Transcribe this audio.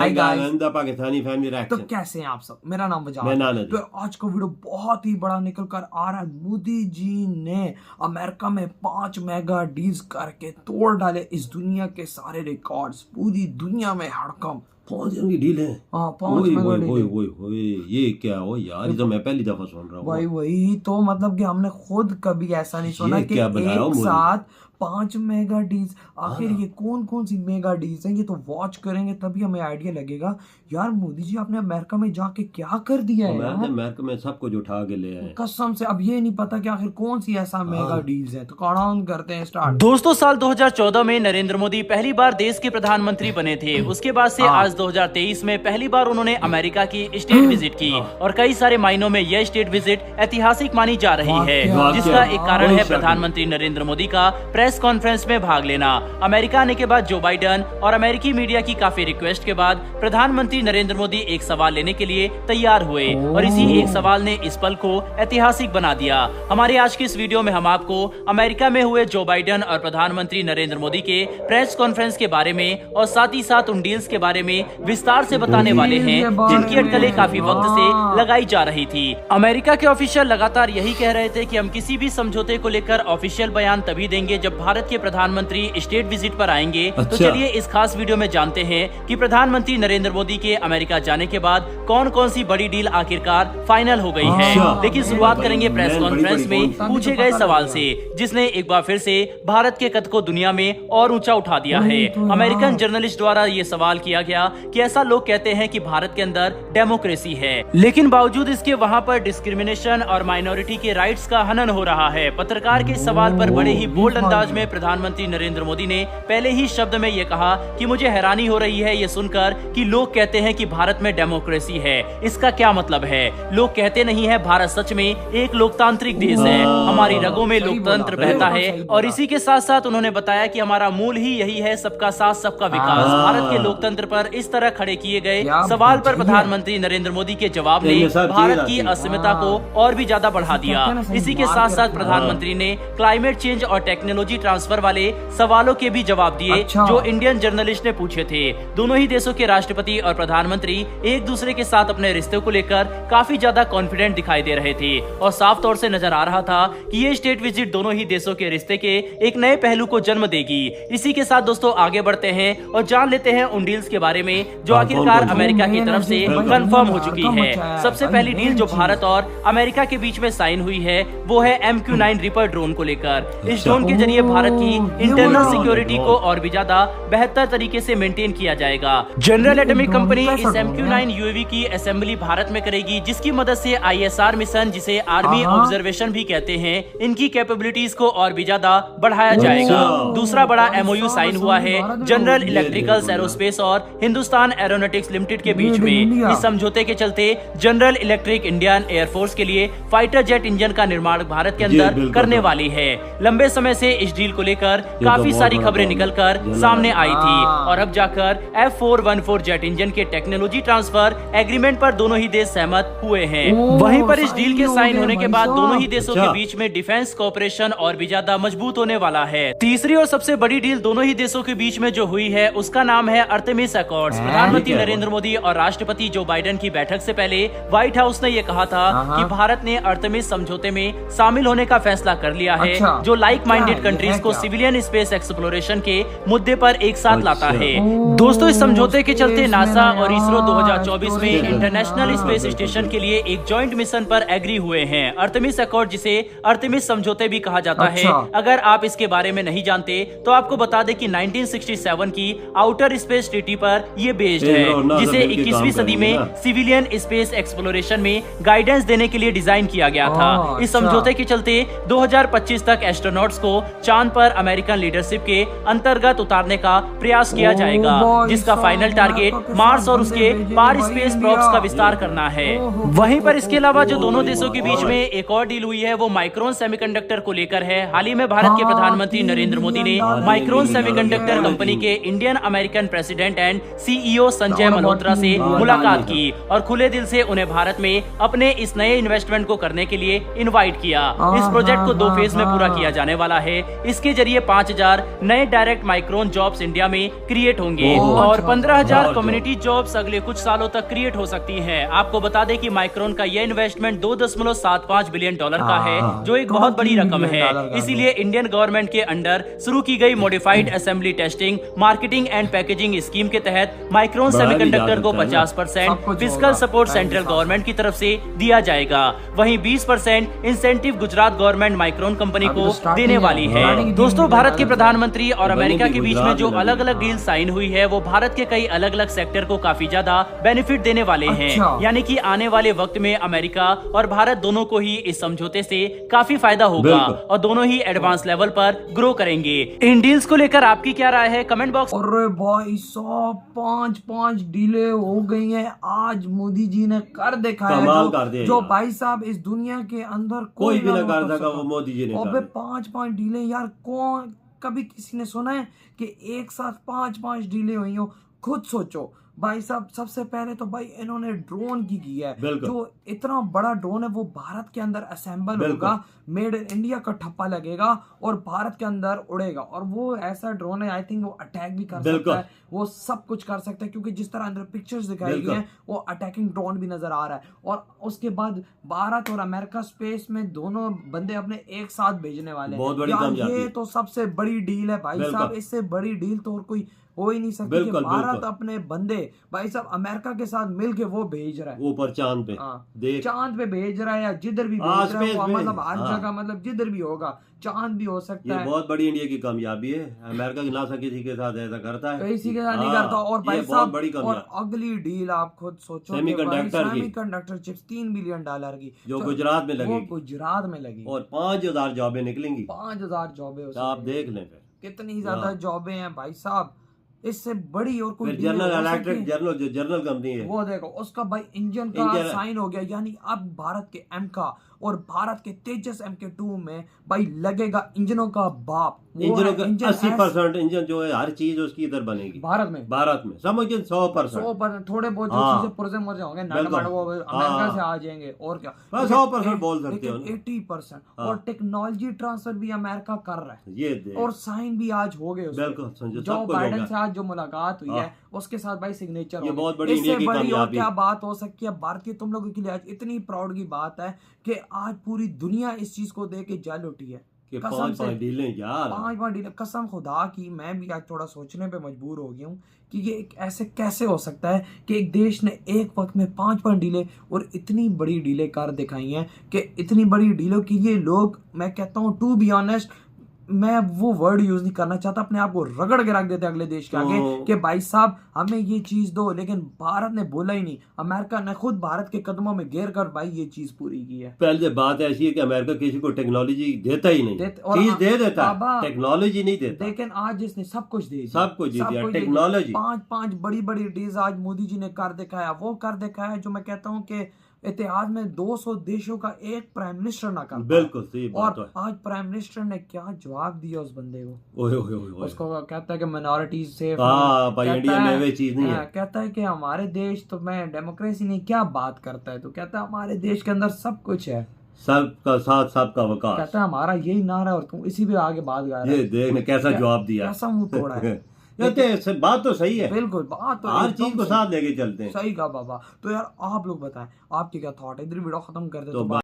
Hi guys, गंदा Pakistani family तो reaction. कैसे हैं आप सब। मेरा नाम वजाहत मैं है। नाना तो आज का वीडियो बहुत ही बड़ा निकल कर आ रहा है। मोदी जी ने अमेरिका में 5 मेगा डील्स करके तोड़ डाले इस दुनिया के सारे रिकॉर्ड्स। पूरी दुनिया में हड़कंप। 5 की डील है। हाँ, 5 मेगा डील। ओए ये क्या हो यार, ये तो मैं पहली दफा सुन रहा हूँ। वही तो मतलब कि हमने खुद कभी ऐसा नहीं सुना कि क्या बनाया एक मोदी? साथ 5 मेगा डील्स। आखिर ये कौन कौन सी मेगा डील्स हैं, ये तो वॉच करेंगे तभी हमें आइडिया लगेगा। यार मोदी जी आपने अमेरिका में जाके क्या कर दिया है यार। अमेरिका में सब कुछ उठा के ले आए। कसम से अब ये नहीं पता कि आखिर कौन सी ऐसा मेगा डील्स है। तो काउंटडाउन करते हैं स्टार्ट। दोस्तों, साल 2014 में नरेंद्र मोदी पहली बार देश के प्रधानमंत्री बने थे। उसके बाद से आज 2023 में पहली बार उन्होंने अमेरिका की स्टेट विजिट की और कई सारे मायनों में यह स्टेट विजिट ऐतिहासिक मानी जा रही है, जिसका एक कारण है प्रधानमंत्री नरेंद्र मोदी का प्रेस कॉन्फ्रेंस में भाग लेना। अमेरिका आने के बाद जो बाइडेन और अमेरिकी मीडिया की काफी रिक्वेस्ट के बाद प्रधानमंत्री नरेंद्र मोदी एक सवाल लेने के लिए तैयार हुए और इसी एक सवाल ने इस पल को ऐतिहासिक बना दिया। हमारे आज की इस वीडियो में हम आपको अमेरिका में हुए जो बाइडेन और प्रधानमंत्री नरेंद्र मोदी के प्रेस कॉन्फ्रेंस के बारे में और साथ ही साथ उन डील्स के बारे में विस्तार से बताने वाले हैं, जिनकी अटकलें काफी वक्त से लगाई जा रही थी। अमेरिका के ऑफिशियल लगातार यही कह रहे थे कि हम किसी भी समझौते को लेकर ऑफिशियल बयान तभी देंगे जब भारत के प्रधानमंत्री स्टेट विजिट पर आएंगे। तो चलिए इस खास वीडियो में जानते हैं कि प्रधानमंत्री नरेंद्र मोदी के अमेरिका जाने के बाद कौन कौन सी बड़ी डील आखिरकार फाइनल हो गई है। लेकिन शुरुआत करेंगे प्रेस कॉन्फ्रेंस में पूछे गए सवाल से, जिसने एक बार फिर से भारत के कद को दुनिया में और ऊंचा उठा दिया है। अमेरिकन जर्नलिस्ट द्वारा ये सवाल किया गया कि ऐसा लोग कहते हैं कि भारत के अंदर डेमोक्रेसी है, लेकिन बावजूद इसके वहाँ पर डिस्क्रिमिनेशन और माइनॉरिटी के राइट्स का हनन हो रहा है। पत्रकार के सवाल पर बड़े ही बोल्ड अंदाज में प्रधानमंत्री नरेंद्र मोदी ने पहले ही शब्द में ये कहा कि मुझे हैरानी हो रही है ये सुनकर कि लोग कहते हैं कि भारत में डेमोक्रेसी है। इसका क्या मतलब है? लोग कहते नहीं है भारत सच में एक लोकतांत्रिक देश है, हमारी रगों में लोकतंत्र बहता है। और इसी के साथ साथ उन्होंने बताया कि हमारा मूल ही यही है, सबका साथ सबका विकास। भारत के लोकतंत्र पर इस तरह खड़े किए गए सवाल पर प्रधानमंत्री नरेंद्र मोदी के जवाब ने भारत की अस्मिता को और भी ज्यादा बढ़ा दिया। इसी के साथ साथ प्रधानमंत्री ने क्लाइमेट चेंज और टेक्नोलॉजी ट्रांसफर वाले सवालों के भी जवाब दिए जो इंडियन जर्नलिस्ट ने पूछे थे। दोनों ही देशों के राष्ट्रपति और प्रधानमंत्री एक दूसरे के साथ अपने रिश्ते को लेकर काफी ज्यादा कॉन्फिडेंट दिखाई दे रहे थे और साफ तौर से नजर आ रहा था कि ये स्टेट विजिट दोनों ही देशों के रिश्ते के एक नए पहलू को जन्म देगी। इसी के साथ दोस्तों आगे बढ़ते हैं और जान लेते हैं उन डील्स के बारे में जो आखिरकार अमेरिका की तरफ से कंफर्म हो चुकी है। सबसे पहली डील जो भारत और अमेरिका के बीच में साइन हुई है वो है MQ-9 रिपर ड्रोन को लेकर। इस ड्रोन के जरिए भारत की इंटरनल सिक्योरिटी को और भी ज्यादा बेहतर तरीके से मेंटेन किया जाएगा। जनरल एटॉमिक कंपनी इस MQ-9 UAV की असेंबली भारत में करेगी, जिसकी मदद से ISR मिशन, जिसे आर्मी ऑब्जर्वेशन भी कहते हैं, इनकी कैपेबिलिटीज को और भी ज्यादा बढ़ाया जाएगा। दूसरा बड़ा MOU साइन हुआ है जनरल इलेक्ट्रिकल्स एरोस्पेस और हिंदुस्तान एरोनॉटिक्स लिमिटेड के बीच में। इस समझौते के चलते जनरल इलेक्ट्रिक इंडियन एयरफोर्स के लिए फाइटर जेट इंजन का निर्माण भारत के अंदर करने वाली है। लंबे समय से इस डील को लेकर काफी सारी खबरें निकलकर सामने आई थी और अब जाकर F414 जेट इंजन के टेक्नोलॉजी ट्रांसफर एग्रीमेंट पर दोनों ही देश सहमत हुए हैं। वहीं पर इस डील के साइन होने के बाद दोनों ही देशों के बीच में डिफेंस कोऑपरेशन और भी ज्यादा मजबूत होने वाला है। तीसरी और सबसे बड़ी डील दोनों ही देशों के बीच में जो हुई है उसका नाम है आर्टेमिस अकॉर्ड्स। प्रधानमंत्री नरेंद्र मोदी और राष्ट्रपति जो बाइडेन की बैठक से पहले व्हाइट हाउस ने यह कहा था कि भारत ने आर्टेमिस समझौते में शामिल होने का फैसला कर लिया है, जो लाइक माइंडेड कंट्रीज को सिविलियन स्पेस एक्सप्लोरेशन के मुद्दे पर एक साथ लाता है। दोस्तों, इस समझौते के चलते नासा और इसरो 2024 में इंटरनेशनल स्पेस स्टेशन के लिए एक जॉइंट मिशन पर एग्री हुए हैं। आर्टेमिस अकॉर्ड, जिसे आर्टेमिस समझौते भी कहा जाता है, अगर आप इसके बारे में नहीं जानते तो आपको बता दें कि 1967 की आउटर स्पेस ट्रीटी पर ये बेस्ड है, जिसे 21वीं सदी में सिविलियन स्पेस एक्सप्लोरेशन में गाइडेंस देने के लिए डिजाइन किया गया था। इस समझौते के चलते 2025 तक एस्ट्रोनॉट्स को चांद पर अमेरिकन लीडरशिप के अंतर्गत उतारने का प्रयास किया जाएगा, जिसका फाइनल टारगेट मार्स और उसके पार स्पेस प्रोब्स का विस्तार करना है। वहीं पर इसके अलावा जो दोनों देशों के बीच में एक और डील हुई है वो माइक्रोन सेमीकंडक्टर को लेकर है। हाल ही में भारत के प्रधानमंत्री नरेंद्र मोदी ने माइक्रोन सेमीकंडक्टर कंपनी के Indian American president and CEO Sanjay Malhotra से मुलाकात की और खुले दिल से उन्हें भारत में अपने इस नए इन्वेस्टमेंट को करने के लिए इनवाइट किया। इस प्रोजेक्ट को 2 फेज में पूरा किया जाने वाला है। इसके जरिए 5000 नए डायरेक्ट माइक्रोन जॉब्स इंडिया में क्रिएट होंगे और 15,000 कम्युनिटी जॉब्स अगले कुछ सालों तक क्रिएट हो सकती है। आपको बता दें कि माइक्रोन का यह इन्वेस्टमेंट $2.75 बिलियन का है, जो एक बहुत बड़ी रकम है। इसीलिए इंडियन गवर्नमेंट के अंडर शुरू की गई modified assembly testing, marketing and packaging scheme के तहत माइक्रोन सेमीकंडक्टर को 50% फिजिकल सपोर्ट सेंट्रल गवर्नमेंट की तरफ से दिया जाएगा। वहीं 20% incentive Gujarat government micron company को देने वाली है। दोस्तों, भारत के प्रधानमंत्री और अमेरिका के बीच में जो अलग अलग डील साइन हुई है वो भारत के कई अलग अलग सेक्टर को काफी ज्यादा बेनिफिट देने वाले हैं। यानी कि आने वाले वक्त में अमेरिका और भारत दोनों को ही इस समझौते से काफी फायदा होगा और दोनों ही एडवांस लेवल पर ग्रो करेंगे। इन डील्स को लेकर आपकी क्या राय है? Comment box. अरे भाई 105 डीले हो गई हैं। आज मोदी जी ने कर दिखाया जो भाई साहब इस दुनिया के अंदर कोई भी ना कर सका, वो मोदी जी ने कर दिया। 5 डीले यार, कौन कभी किसी ने सुना है कि एक साथ 5 डीले हुई हो? खुद सोचो भाई साहब। सबसे पहले तो भाई इन्होंने ड्रोन की है, जो इतना बड़ा ड्रोन है वो भारत के अंदर असेंबल होगा, मेड इन इंडिया का ठप्पा लगेगा और भारत के अंदर उड़ेगा। और वो ऐसा ड्रोन है, आई थिंक वो अटैक भी कर सकता है, वो सब कुछ कर सकता है, क्योंकि जिस तरह अंदर पिक्चर्स दिखाई गई हैं वो अटैकिंग ड्रोन भी नजर आ रहा है। और उसके बाद भारत और अमेरिका स्पेस में दोनों बंदे अपने एक साथ भेजने वाले हैं। ये तो सबसे बड़ी डील है भाई साहब। इससे बड़ी डील तो और कोई हो ही नहीं सकती कि भारत अपने बंदे भाई साहब अमेरिका के साथ मिलके वो भेज रहा है ऊपर चांद पे। चांद पे भेज रहा है या जिधर भी भेज रहा है, मतलब हर जगह, मतलब जिधर भी होगा चांद भी हो सकता है। ये बहुत बड़ी इंडिया की कामयाबी है। अमेरिका की नासा किसी के साथ ऐसा करता है, किसी के साथ नहीं करता। और भाई साहब और अगली डील आप खुद सोचो, सेमीकंडक्टर चिप्स $3 बिलियन की जो गुजरात में लगेगी, गुजरात में लगी और 5000 जॉबें निकलेंगी। 5000 जॉबें, आप देख लें फिर कितनी ज्यादा जॉबें हैं भाई साहब। इससे बड़ी और कोई जनरल इलेक्ट्रिक जनरल कंपनी है वो, देखो उसका भाई इंजन का साइन हो गया। यानी अब भारत के एम का और भारत के तेजस MK2 में भाई लगेगा इंजनों का बाप। इंजनों का 80% इंजन जो है, हर चीज उसकी इधर बनेगी भारत में समझिए 100%। थोड़े बहुत जो चीजें पुर्जे मुर्जे होंगे वो अमेरिका से आ जाएंगे और क्या 100% बोल सकते हो, 80%। और टेक्नोलॉजी ट्रांसफर भी अमेरिका कर रहा है ये, और साइन भी आज हो गए। जो बाइडेन से आज जो मुलाकात हुई है उसके साथ भाई सिग्नेचर, ये बहुत बड़ी इंडिया की कामयाबी। और क्या बात हो सकती है भारतीय तुम लोगों के लिए? आज इतनी प्राउड की बात है कि आज पूरी दुनिया इस चीज को देख के जल उठी है। कसम से 5 डीले, कसम खुदा की मैं भी आज थोड़ा सोचने पे मजबूर हो गया हूँ कि ये ऐसे कैसे हो सकता है कि एक देश ने एक वक्त में 5 डीले और इतनी बड़ी डीले कर दिखाई हैं कि इतनी बड़ी डीलों के लिए लोग, मैं कहता हूँ टू बी ऑनेस्ट, मैं वो वर्ड यूज नहीं करना चाहता, अपने आप को रगड़ के रख देते अगले देश के आगे कि भाई साहब हमें ये चीज दो। लेकिन भारत ने बोला ही नहीं, अमेरिका ने खुद भारत के कदमों में घेर कर भाई ये चीज पूरी की है। पहले बात ऐसी है कि अमेरिका किसी को टेक्नोलॉजी देता ही नहीं, चीज दे देता है, टेक्नोलॉजी नहीं देता। लेकिन आज इसने सब कुछ दे दिया, सब कुछ दिया, टेक्नोलॉजी। 5 बड़ी डील्स आज मोदी जी ने कर दिखाया, वो कर दिखाया जो मैं कहता हूँ कि इतिहास में 200 देशों का एक प्राइम मिनिस्टर ना कर। बिल्कुल सही बात है। और आज प्राइम मिनिस्टर ने क्या जवाब दिया उस बंदे को? ओए उसको कहता है कि माइनॉरिटीज से इंडिया में वे चीज नहीं है। कहता है कि हमारे देश तो में डेमोक्रेसी नहीं, क्या बात करता है? तो कहता है हमारे देश के अंदर सब कुछ है, सबका साथ सबका विकास। कहता है हमारा यही नारा है और तुम इसी पे आगे बात गा रहे हो। ये देखने कैसा जवाब दिया, कैसा मुंह तोड़ा है। बात तो सही है, बिल्कुल बात तो हर चीज को साथ लेके चलते हैं। सही कहा बाबा। तो यार आप लोग बताएं आपके क्या थॉट है? इधर वीडियो खत्म कर दे तो